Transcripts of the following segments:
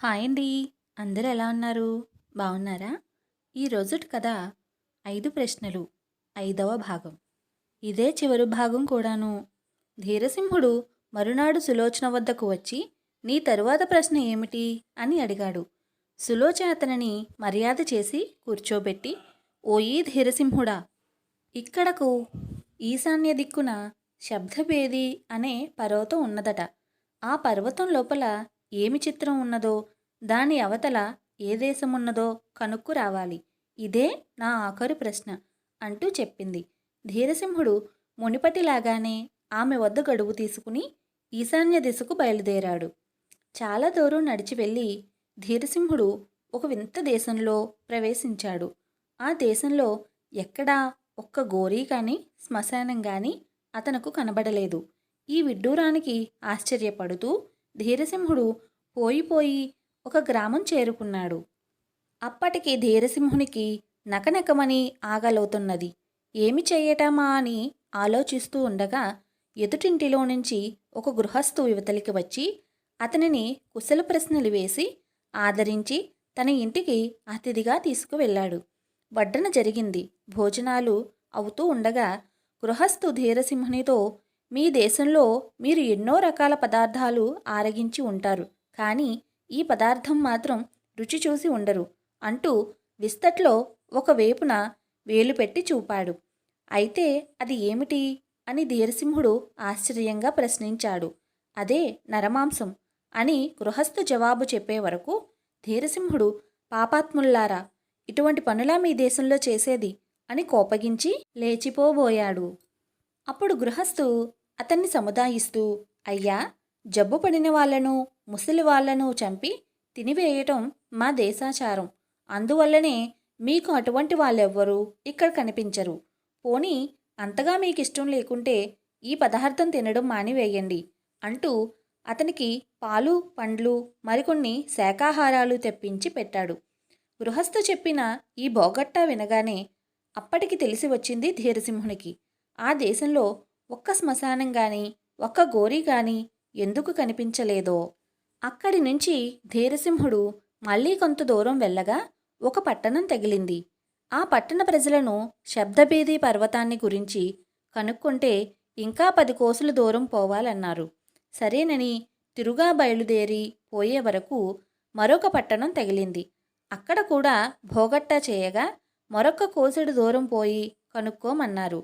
Hi అండి. అందరూ ఎలా ఉన్నారు? బాగున్నారా? ఈ రోజుటి కథ 5 ప్రశ్నలు 5వ భాగం. ఇదే చివరి భాగం కూడాను. ధీరసింహుడు మరునాడు సులోచన వద్దకు వచ్చి, నీ తరువాత ప్రశ్న ఏమిటి అని అడిగాడు. సులోచన అతనిని మర్యాద చేసి కూర్చోబెట్టి, ఓయి ధీరసింహుడా, ఇక్కడకు ఈశాన్య దిక్కున శబ్దభేది అనే పర్వతం ఉన్నదట. ఆ పర్వతం లోపల ఏమి చిత్రం ఉన్నదో, దాని అవతల ఏ దేశమున్నదో కనుక్కు రావాలి. ఇదే నా ఆఖరు ప్రశ్న అంటూ చెప్పింది. ధీరసింహుడు మునిపటిలాగానే ఆమె వద్ద గడువు తీసుకుని ఈశాన్య దిశకు బయలుదేరాడు. చాలా దూరం నడిచి వెళ్ళి ధీరసింహుడు ఒక వింత దేశంలో ప్రవేశించాడు. ఆ దేశంలో ఎక్కడా ఒక్క గోరీ కానీ శ్మశానం కానీ అతనకు కనబడలేదు. ఈ విడ్డూరానికి ఆశ్చర్యపడుతూ ధీరసింహుడు పోయి ఒక గ్రామం చేరుకున్నాడు. అప్పటికి ధీరసింహునికి నకనకమని ఆగలవుతున్నది. ఏమి చెయ్యటమా అని ఆలోచిస్తూ ఉండగా ఎదుటింటిలో నుంచి ఒక గృహస్థు యువతలికి వచ్చి అతనిని కుశల ప్రశ్నలు వేసి ఆదరించి తన ఇంటికి అతిథిగా తీసుకువెళ్ళాడు. వడ్డన జరిగింది. భోజనాలు అవుతూ ఉండగా గృహస్థు ధీరసింహునితో, మీ దేశంలో మీరు ఎన్నో రకాల పదార్థాలు ఆరగించి ఉంటారు, కానీ ఈ పదార్థం మాత్రం రుచి చూసి ఉండరు అంటూ విస్తట్లో ఒక వేపున వేలు పెట్టి చూపాడు. అయితే అది ఏమిటి అని ధీరసింహుడు ఆశ్చర్యంగా ప్రశ్నించాడు. అదే నరమాంసం అని గృహస్థు జవాబు చెప్పే వరకు ధీరసింహుడు, పాపాత్ముల్లారా, ఇటువంటి పనులా మీ దేశంలో చేసేది అని కోపగించి లేచిపోబోయాడు. అప్పుడు గృహస్థు అతన్ని సముదాయిస్తూ, అయ్యా, జబ్బు పడిన వాళ్లను ముసలి వాళ్లను చంపి తినివేయటం మా దేశాచారం. అందువల్లనే మీకు అటువంటి వాళ్ళెవ్వరూ ఇక్కడ కనిపించరు. పోనీ అంతగా మీకిష్టం లేకుంటే ఈ పదార్థం తినడం మానివేయండి అంటూ అతనికి పాలు, పండ్లు, మరికొన్ని శాకాహారాలు తెప్పించి పెట్టాడు. గృహస్థు చెప్పిన ఈ బోగట్టా వినగానే అప్పటికి తెలిసి వచ్చింది ధీరసింహునికి. ఆ దేశంలో ఒక్క శ్మశానం గాని ఒక్క గోరీ గాని ఎందుకు కనిపించలేదో. అక్కడి నుంచి ధీరసింహుడు మళ్లీ కొంత దూరం వెళ్ళగా ఒక పట్టణం తగిలింది. ఆ పట్టణ ప్రజలను శబ్దభేది పర్వతాన్ని గురించి కనుక్కుంటే ఇంకా 10 కోసుల దూరం పోవాలన్నారు. సరేనని తిరుగా బయలుదేరి పోయే వరకు మరొక పట్టణం తగిలింది. అక్కడ కూడా భోగట్టా చేయగా మరొక కోసెడు దూరం పోయి కనుక్కోమన్నారు.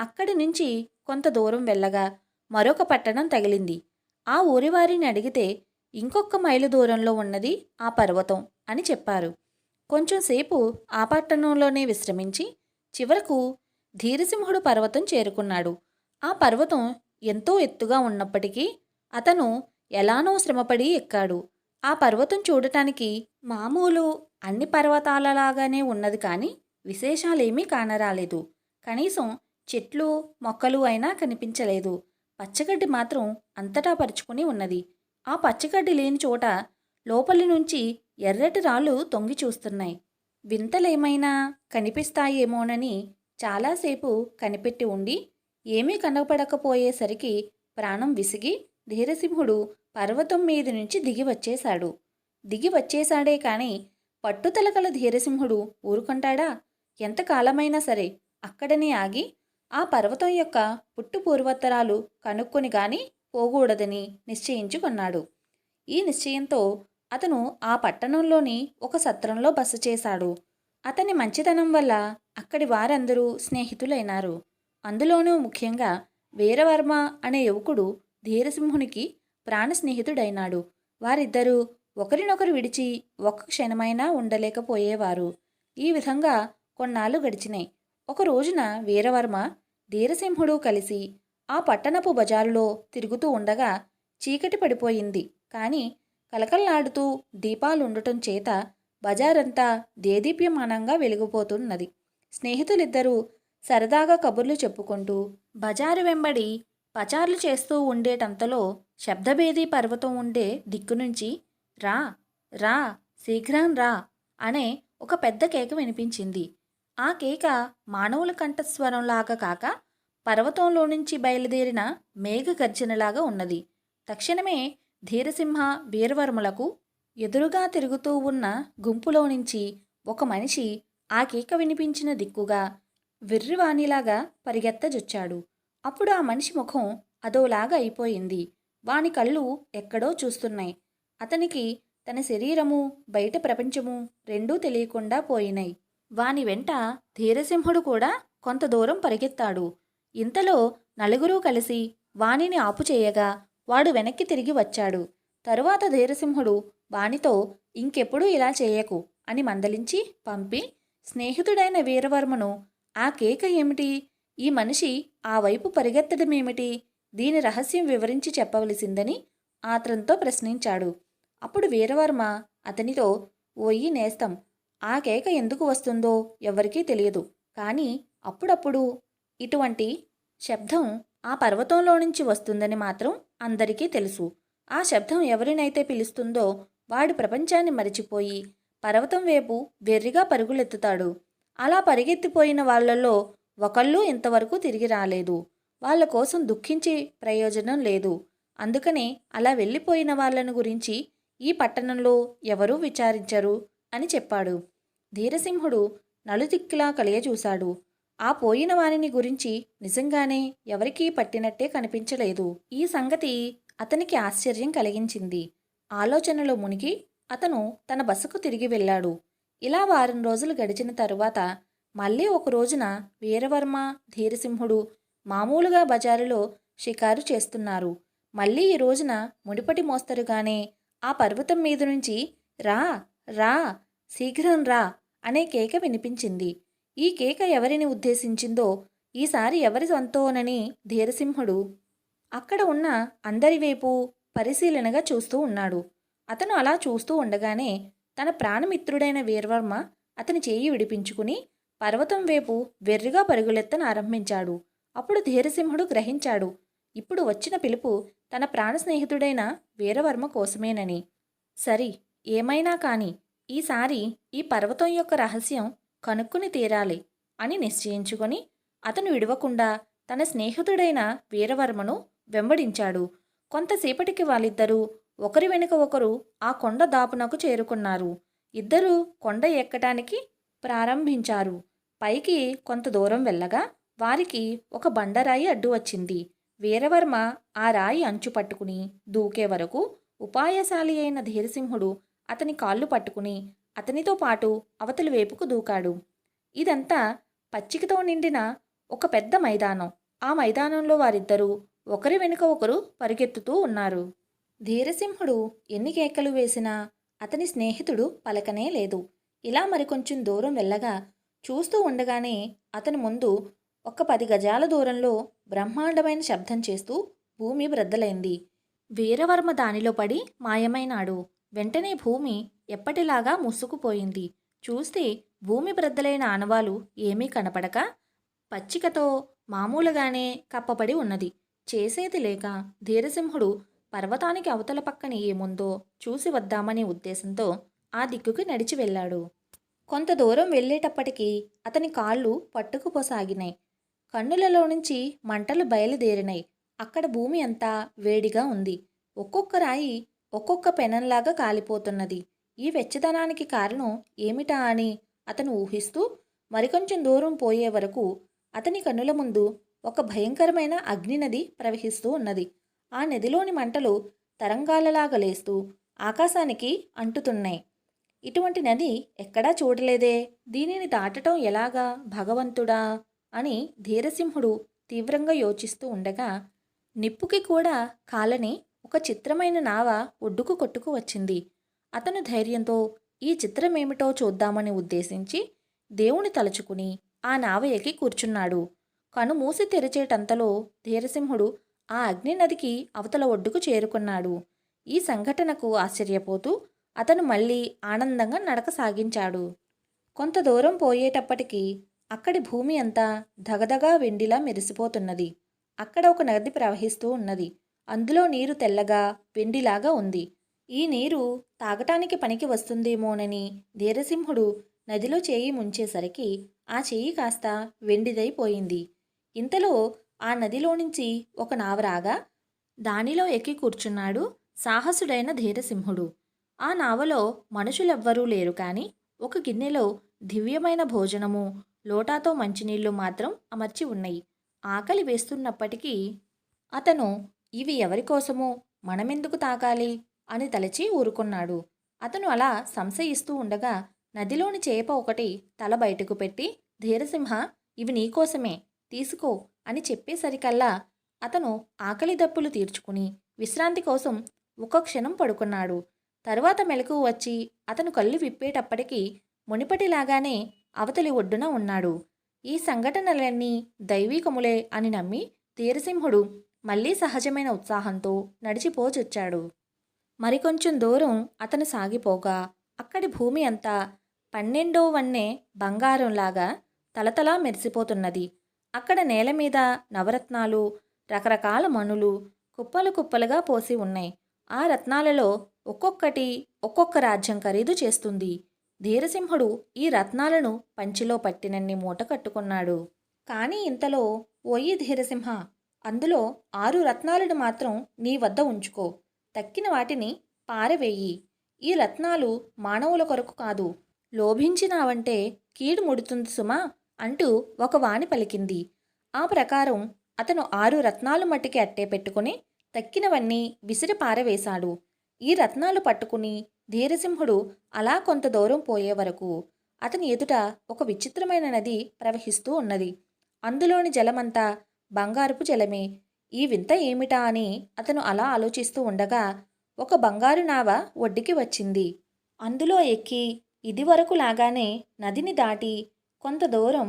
అక్కడి నుంచి కొంత దూరం వెళ్ళగా మరొక పట్టణం తగిలింది. ఆ ఊరివారిని అడిగితే ఇంకొక మైలు దూరంలో ఉన్నది ఆ పర్వతం అని చెప్పారు. కొంచెంసేపు ఆ పట్టణంలోనే విశ్రమించి చివరకు ధీరసింహుడు పర్వతం చేరుకున్నాడు. ఆ పర్వతం ఎంతో ఎత్తుగా ఉన్నప్పటికీ అతను ఎలానో శ్రమపడి ఎక్కాడు. ఆ పర్వతం చూడటానికి మామూలు అన్ని పర్వతాలలాగానే ఉన్నది, కానీ విశేషాలేమీ కానరాలేదు. కనీసం చెట్లు మొక్కలు అయినా కనిపించలేదు. పచ్చగడ్డి మాత్రం అంతటా పరుచుకుని ఉన్నది. ఆ పచ్చగడ్డి లేని చోట లోపలి నుంచి ఎర్రటి రాళ్ళు తొంగి చూస్తున్నాయి. వింతలేమైనా కనిపిస్తాయేమోనని చాలాసేపు కనిపెట్టి ఉండి ఏమీ కనపడకపోయేసరికి ప్రాణం విసిగి ధీరసింహుడు పర్వతం మీద నుంచి దిగి వచ్చేశాడు. దిగి వచ్చేశాడే కాని పట్టుదల గల ధీరసింహుడు ఊరుకుంటాడా? ఎంతకాలమైనా సరే అక్కడనే ఆగి ఆ పర్వతం యొక్క పుట్టు పూర్వోత్తరాలు కనుక్కొని గాని పోకూడదని నిశ్చయించుకున్నాడు. ఈ నిశ్చయంతో అతను ఆ పట్టణంలోని ఒక సత్రంలో బస చేశాడు. అతని మంచితనం వల్ల అక్కడి వారందరూ స్నేహితులైనారు. అందులోనూ ముఖ్యంగా వీరవర్మ అనే యువకుడు ధీరసింహునికి ప్రాణ స్నేహితుడైనాడు. వారిద్దరూ ఒకరినొకరు విడిచి ఒక్క క్షణమైనా ఉండలేకపోయేవారు. ఈ విధంగా కొన్నాళ్ళు గడిచినాయి. ఒక రోజున వీరవర్మ ధీరసింహుడు కలిసి ఆ పట్టణపు బజారులో తిరుగుతూ ఉండగా చీకటి పడిపోయింది. కానీ కలకల్లాడుతూ దీపాలుండటం చేత బజారంతా దేదీప్యమానంగా వెలిగిపోతున్నది. స్నేహితులిద్దరూ సరదాగా కబుర్లు చెప్పుకుంటూ బజారు వెంబడి పచార్లు చేస్తూ ఉండేటంతలో శబ్దభేది పర్వతం ఉండే దిక్కు నుంచి రా రా శీఘ్రం రా అనే ఒక పెద్ద కేక వినిపించింది. ఆ కేక మానవుల కంఠస్వరంలాగా కాక పర్వతంలో నుంచి బయలుదేరిన మేఘ గర్జనలాగా ఉన్నది. తక్షణమే ధీరసింహ వీరవర్ములకు ఎదురుగా తిరుగుతూ ఉన్న గుంపులో నుంచి ఒక మనిషి ఆ కేక వినిపించిన దిక్కుగా వెర్రివాణిలాగా పరిగెత్తజొచ్చాడు. అప్పుడు ఆ మనిషి ముఖం అదోలాగా అయిపోయింది. వాని కళ్ళు ఎక్కడో చూస్తున్నాయి. అతనికి తన శరీరము, బయట ప్రపంచము రెండూ తెలియకుండా పోయినాయి. వాని వెంట ధీరసింహుడు కూడా కొంత దూరం పరిగెత్తాడు. ఇంతలో నలుగురూ కలిసి వానిని ఆపుచేయగా వాడు వెనక్కి తిరిగి వచ్చాడు. తరువాత ధీరసింహుడు వానితో ఇంకెప్పుడూ ఇలా చేయకు అని మందలించి పంపి, స్నేహితుడైన వీరవర్మను ఆ కేక ఏమిటి, ఈ మనిషి ఆ వైపు పరిగెత్తడమేమిటి, దీని రహస్యం వివరించి చెప్పవలసిందని ఆత్రంతో ప్రశ్నించాడు. అప్పుడు వీరవర్మ అతనితో, ఓయి నేస్తం, ఆ కేక ఎందుకు వస్తుందో ఎవరికీ తెలియదు. కానీ అప్పుడప్పుడు ఇటువంటి శబ్దం ఆ పర్వతంలో నుంచి వస్తుందని మాత్రం అందరికీ తెలుసు. ఆ శబ్దం ఎవరినైతే పిలుస్తుందో వాడు ప్రపంచాన్ని మరిచిపోయి పర్వతం వైపు వెర్రిగా పరుగులెత్తుతాడు. అలా పరిగెత్తిపోయిన వాళ్లలో ఒకళ్ళు ఇంతవరకు తిరిగి రాలేదు. వాళ్ళ కోసం దుఃఖించి ప్రయోజనం లేదు. అందుకనే అలా వెళ్ళిపోయిన వాళ్ళను గురించి ఈ పట్టణంలో ఎవరూ విచారించరు అని చెప్పాడు. ధీరసింహుడు నలుదిక్కులా కలియచూశాడు. ఆ పోయిన వారిని గురించి నిజంగానే ఎవరికీ పట్టినట్టే కనిపించలేదు. ఈ సంగతి అతనికి ఆశ్చర్యం కలిగించింది. ఆలోచనలో మునిగి అతను తన బసకు తిరిగి వెళ్ళాడు. ఇలా వారం రోజులు గడిచిన తరువాత మళ్ళీ ఒక రోజున వీరవర్మ, ధీరసింహుడు మామూలుగా బజారులో షికారు చేస్తున్నారు. మళ్ళీ ఈ రోజున ముడిపటి మోస్తరుగానే ఆ పర్వతం మీద నుంచి రా రా శీఘ్రం రా అనే కేక వినిపించింది. ఈ కేక ఎవరిని ఉద్దేశించిందో, ఈసారి ఎవరి సొంతోనని ధీరసింహుడు అక్కడ ఉన్న అందరి వైపు పరిశీలనగా చూస్తూ ఉన్నాడు. అతను అలా చూస్తూ ఉండగానే తన ప్రాణమిత్రుడైన వీరవర్మ అతని చేయి విడిపించుకుని పర్వతం వైపు వెర్రిగా పరుగులెత్తనారంభించాడు. అప్పుడు ధీరసింహుడు గ్రహించాడు, ఇప్పుడు వచ్చిన పిలుపు తన ప్రాణ స్నేహితుడైన వీరవర్మ కోసమేనని. సరి, ఏమైనా కాని ఈసారి ఈ పర్వతం యొక్క రహస్యం కనుక్కుని తీరాలి అని నిశ్చయించుకొని అతను విడవకుండా తన స్నేహితుడైన వీరవర్మను వెంబడించాడు. కొంతసేపటికి వాళ్ళిద్దరూ ఒకరి వెనుక ఒకరు ఆ కొండ దాపునకు చేరుకున్నారు. ఇద్దరూ కొండ ఎక్కటానికి ప్రారంభించారు. పైకి కొంత దూరం వెళ్ళగా వారికి ఒక బండరాయి అడ్డు వచ్చింది. వీరవర్మ ఆ రాయి అంచు పట్టుకుని దూకే వరకు ఉపాయశాలి అయిన ధీరసింహుడు అతని కాళ్ళు పట్టుకుని అతనితో పాటు అవతలి వైపుకు దూకాడు. ఇదంతా పచ్చికతో నిండిన ఒక పెద్ద మైదానం. ఆ మైదానంలో వారిద్దరూ ఒకరి వెనుక ఒకరు పరిగెత్తుతూ ఉన్నారు. ధీరసింహుడు ఎన్ని కేకలు వేసినా అతని స్నేహితుడు పలకనే లేదు. ఇలా మరికొంచెం దూరం వెళ్ళగా చూస్తూ ఉండగానే అతని ముందు ఒక 10 గజాల దూరంలో బ్రహ్మాండమైన శబ్దం చేస్తూ భూమి బ్రద్దలైంది. వీరవర్మ దానిలో పడి మాయమైనాడు. వెంటనే భూమి ఎప్పటిలాగా మూసుకుపోయింది. చూస్తే భూమి బ్రద్దలైన ఆనవాలు ఏమీ కనపడక పచ్చికతో మామూలుగానే కప్పబడి ఉన్నది. చేసేది లేక ధీరసింహుడు పర్వతానికి అవతల పక్కన ఏముందో చూసి వద్దామనే ఉద్దేశంతో ఆ దిక్కుకి నడిచి వెళ్ళాడు. కొంత దూరం వెళ్ళేటప్పటికీ అతని కాళ్ళు పట్టుకుపోసాగినాయి. కన్నులలో నుంచి మంటలు బయలుదేరినాయి. అక్కడ భూమి అంతా వేడిగా ఉంది. ఒక్కొక్క రాయి ఒక్కొక్క పెనంలాగా కాలిపోతున్నది. ఈ వెచ్చదనానికి కారణం ఏమిటా అని అతను ఊహిస్తూ మరికొంచెం దూరం పోయే వరకు అతని కన్నుల ముందు ఒక భయంకరమైన అగ్నినది ప్రవహిస్తూ ఉన్నది. ఆ నదిలోని మంటలు తరంగాలలాగా లేస్తూ ఆకాశానికి అంటుతున్నాయి. ఇటువంటి నది ఎక్కడా చూడలేదే, దీనిని దాటటం ఎలాగా భగవంతుడా అని ధీరసింహుడు తీవ్రంగా యోచిస్తూ ఉండగా నిప్పుకి కూడా కాలని ఒక చిత్రమైన నావ ఒడ్డుకు కొట్టుకు వచ్చింది. అతను ధైర్యంతో ఈ చిత్రమేమిటో చూద్దామని ఉద్దేశించి దేవుని తలుచుకుని ఆ నావ ఎక్కి కూర్చున్నాడు. కనుమూసి తెరిచేటంతలో ధీరసింహుడు ఆ అగ్ని నదికి అవతల ఒడ్డుకు చేరుకున్నాడు. ఈ సంఘటనకు ఆశ్చర్యపోతూ అతను మళ్ళీ ఆనందంగా నడక సాగించాడు. కొంత దూరం పోయేటప్పటికీ అక్కడి భూమి అంతా ధగధగా వెండిలా మెరిసిపోతున్నది. అక్కడ ఒక నది ప్రవహిస్తూ ఉన్నది. అందులో నీరు తెల్లగా వెండిలాగా ఉంది. ఈ నీరు తాగటానికి పనికి వస్తుందేమోనని ధీరసింహుడు నదిలో చేయి ముంచేసరికి ఆ చెయ్యి కాస్త వెండిదైపోయింది. ఇంతలో ఆ నదిలో నుంచి ఒక నావ రాగా దానిలో ఎక్కి కూర్చున్నాడు సాహసుడైన ధీరసింహుడు. ఆ నావలో మనుషులెవ్వరూ లేరు కానీ ఒక గిన్నెలో దివ్యమైన భోజనము, లోటాతో మంచినీళ్లు మాత్రం అమర్చి ఉన్నాయి. ఆకలి వేస్తున్నప్పటికీ అతను ఇవి ఎవరికోసమో మనమెందుకు తాగాలి అని తలచి ఊరుకున్నాడు. అతను అలా సంశయిస్తూ ఉండగా నదిలోని చేప ఒకటి తల బయటకు పెట్టి, ధీరసింహ, ఇవి నీకోసమే, తీసుకో అని చెప్పేసరికల్లా అతను ఆకలి దప్పులు తీర్చుకుని విశ్రాంతి కోసం ఒక క్షణం పడుకున్నాడు. తరువాత మెలకువ వచ్చి అతను కళ్ళు విప్పేటప్పటికీ మునిపటిలాగానే అవతలి ఒడ్డున ఉన్నాడు. ఈ సంఘటనలన్నీ దైవీకములే అని నమ్మి ధీరసింహుడు మళ్ళీ సహజమైన ఉత్సాహంతో నడిచిపోచొచ్చాడు. మరికొంచెం దూరం అతను సాగిపోగా అక్కడి భూమి అంతా 12వ వన్నె బంగారంలాగా తలతలా మెరిసిపోతున్నది. అక్కడ నేల మీద నవరత్నాలు, రకరకాల మణులు కుప్పలు కుప్పలుగా పోసి ఉన్నాయి. ఆ రత్నాలలో ఒక్కొక్కటి ఒక్కొక్క రాజ్యం ఖరీదు చేస్తుంది. ధీరసింహుడు ఈ రత్నాలను పంచిలో పట్టినన్ని మూట కట్టుకున్నాడు. కానీ ఇంతలో, ఓయి ధీరసింహ, అందులో 6 రత్నాలను మాత్రం నీ వద్ద ఉంచుకో, తక్కిన వాటిని పారవేయి. ఈ రత్నాలు మానవుల కొరకు కాదు, లోభించినావంటే కీడు ముడుతుంది సుమా అంటూ ఒక వాణి పలికింది. ఆ ప్రకారం అతను 6 రత్నాలు మట్టికి అట్టే పెట్టుకుని తక్కినవన్నీ విసిరి పారవేశాడు. ఈ రత్నాలు పట్టుకుని ధీరసింహుడు అలా కొంత దూరం పోయే వరకు అతని ఎదుట ఒక విచిత్రమైన నది ప్రవహిస్తూ ఉన్నది. అందులోని జలమంతా బంగారుపు జలమే. ఈ వింత ఏమిటా అని అతను అలా ఆలోచిస్తూ ఉండగా ఒక బంగారు నావ ఒడ్డుకి వచ్చింది. అందులో ఎక్కి ఇదివరకు లాగానే నదిని దాటి కొంత దూరం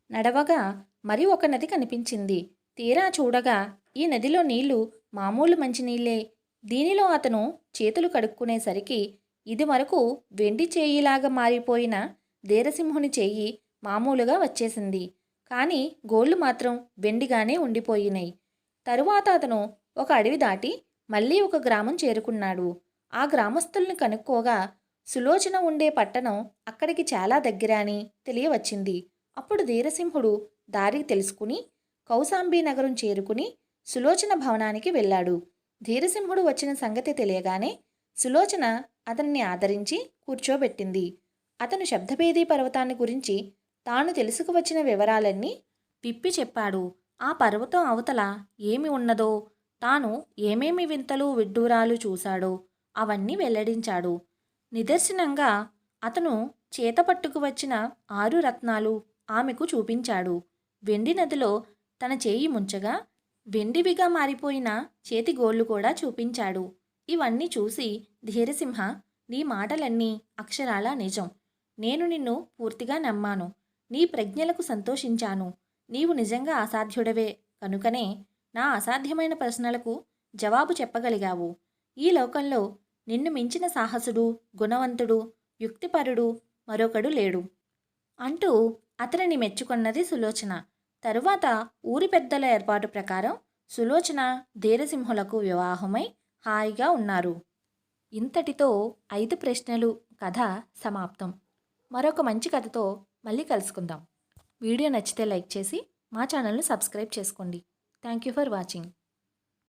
నడవగా మరి ఒక నది కనిపించింది. తీరా చూడగా ఈ నదిలో నీళ్లు మామూలు మంచినీళ్లే. దీనిలో అతను చేతులు కడుక్కునేసరికి ఇదివరకు వెండి చేయిలాగా మారిపోయిన ధీరసింహుని చేయి మామూలుగా వచ్చేసింది. కానీ గోళ్లు మాత్రం వెండిగానే ఉండిపోయినాయి. తరువాత అతను ఒక అడవి దాటి మళ్ళీ ఒక గ్రామం చేరుకున్నాడు. ఆ గ్రామస్తుల్ని కనుక్కోగా సులోచన ఉండే పట్టణం అక్కడికి చాలా దగ్గర అని తెలియవచ్చింది. అప్పుడు ధీరసింహుడు దారి తెలుసుకుని కౌశాంబీ నగరం చేరుకుని సులోచన భవనానికి వెళ్ళాడు. ధీరసింహుడు వచ్చిన సంగతి తెలియగానే సులోచన అతన్ని ఆదరించి కూర్చోబెట్టింది. అతను శబ్దభేదీ పర్వతాన్ని గురించి తాను తెలుసుకువచ్చిన వివరాలన్నీ విప్పి చెప్పాడు. ఆ పర్వతం అవతల ఏమి ఉన్నదో, తాను ఏమేమి వింతలు విడ్డూరాలు చూశాడో అవన్నీ వెల్లడించాడు. నిదర్శనంగా అతను చేతపట్టుకు వచ్చిన 6 రత్నాలు ఆమెకు చూపించాడు. వెండి నదిలో తన చేయి ముంచగా వెండివిగా మారిపోయిన చేతి గోళ్లు కూడా చూపించాడు. ఇవన్నీ చూసి ధీరసింహ, నీ మాటలన్నీ అక్షరాలా నిజం. నేను నిన్ను పూర్తిగా నమ్మాను. నీ ప్రజ్ఞలకు సంతోషించాను. నీవు నిజంగా అసాధ్యుడవే కనుకనే నా అసాధ్యమైన ప్రశ్నలకు జవాబు చెప్పగలిగావు. ఈ లోకంలో నిన్ను మించిన సాహసుడు, గుణవంతుడు, యుక్తిపరుడు మరొకడు లేడు అంటూ అతనిని మెచ్చుకున్నది సులోచన. తరువాత ఊరి పెద్దల ఏర్పాటు ప్రకారం సులోచన ధీరసింహులకు వివాహమై హాయిగా ఉన్నారు. ఇంతటితో 5 ప్రశ్నలు కథ సమాప్తం. మరొక మంచి కథతో మళ్ళీ కలుసుకుందాం. వీడియో నచ్చితే లైక్ చేసి మా ఛానల్ను సబ్స్క్రైబ్ చేసుకోండి. Thank you for watching.